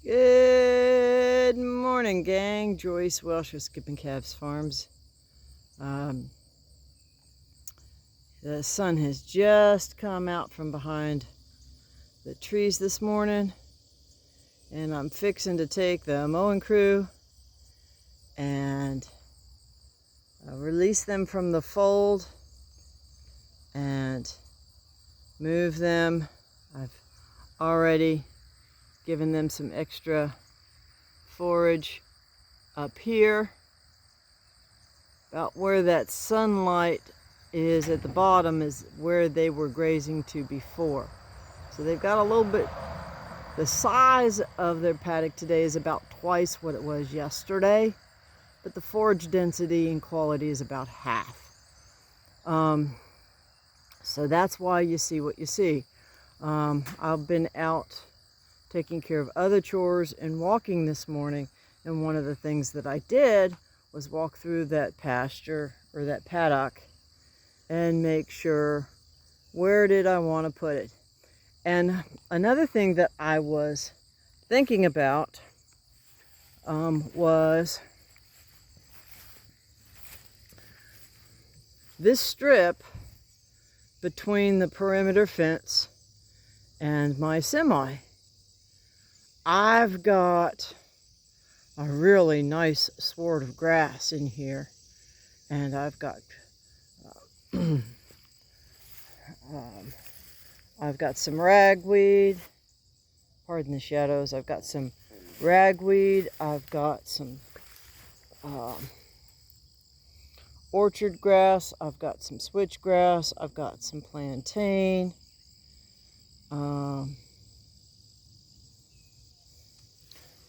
Good morning, gang. Joyce Welsh with Skipping Calves Farms. The sun has just come out from behind the trees this morning, and I'm fixing to take the mowing crew and release them from the fold and move them. I've already given them some extra forage up here, about where that sunlight is at the bottom is where they were grazing to before. So they've got a little bit, the size of their paddock today is about twice what it was yesterday, but the forage density and quality is about half. So that's why you see what you see. I've been out taking care of other chores and walking this morning, and one of the things that I did was walk through that pasture or that paddock and make sure where did I want to put it. And another thing that I was thinking about was this strip between the perimeter fence and my semi. I've got a really nice sward of grass in here, and I've got I've got some ragweed. Pardon the shadows. I've got some ragweed. I've got some orchard grass. I've got some switchgrass. I've got some plantain.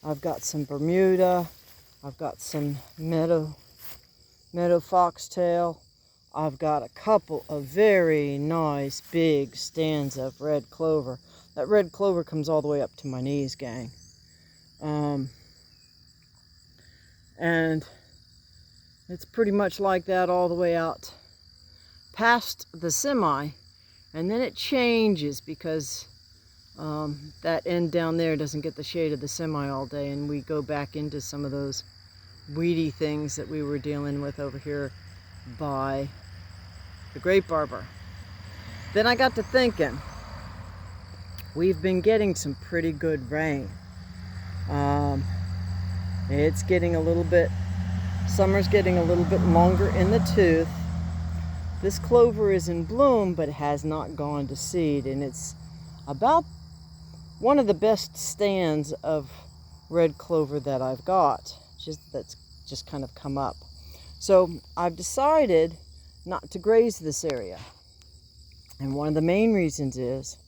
I've got some Bermuda. I've got some meadow foxtail. I've got a couple of very nice big stands of red clover. That red clover comes all the way up to my knees, gang. And it's pretty much like that all the way out past the semi. And then it changes because that end down there doesn't get the shade of the semi all day, and we go back into some of those weedy things that we were dealing with over here by the grape arbor. Then I got to thinking, we've been getting some pretty good rain. It's getting a little bit, summer's getting a little bit longer in the tooth. This clover is in bloom, but it has not gone to seed, and it's about one of the best stands of red clover that I've got, that's just kind of come up. So I've decided not to graze this area. And one of the main reasons is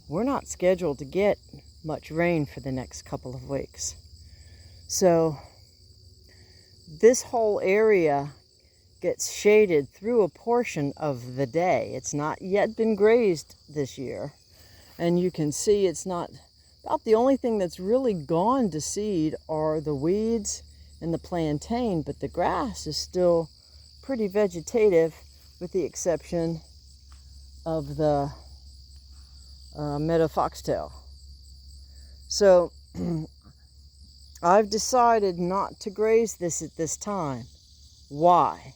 we're not scheduled to get much rain for the next couple of weeks. So this whole area gets shaded through a portion of the day. It's not yet been grazed this year. And you can see it's not, about the only thing that's really gone to seed are the weeds and the plantain, but the grass is still pretty vegetative with the exception of the meadow foxtail. So I've decided not to graze this at this time. Why?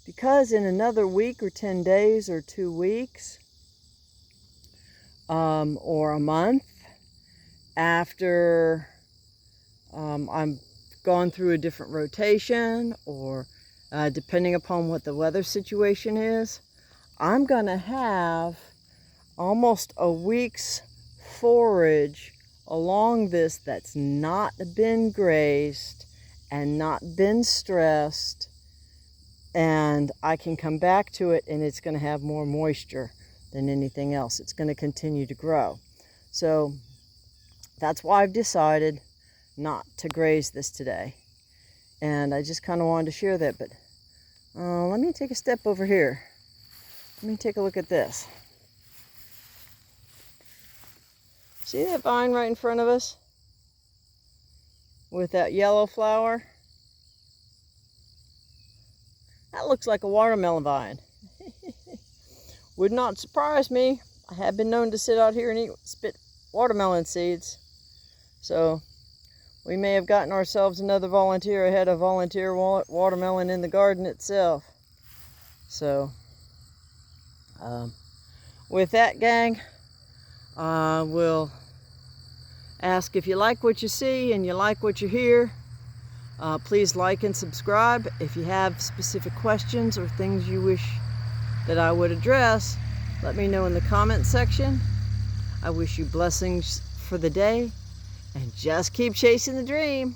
Because in another week or 10 days or 2 weeks, or a month after I'm gone through a different rotation, or depending upon what the weather situation is, I'm gonna have almost a week's forage along this that's not been grazed and not been stressed, and I can come back to it and it's gonna have more moisture than anything else. It's going to continue to grow. So that's why I've decided not to graze this today. And I just kind of wanted to share that. But let me take a step over here. Let me take a look at this. See that vine right in front of us? With that yellow flower? That looks like a watermelon vine. Would not surprise me. I have been known to sit out here and spit watermelon seeds. So we may have gotten ourselves another volunteer ahead of volunteer watermelon in the garden itself. So with that, gang, we'll ask if you like what you see and you like what you hear. Please like and subscribe. If you have specific questions or things you wish that I would address, let me know in the comment section. I wish you blessings for the day, and just keep chasing the dream.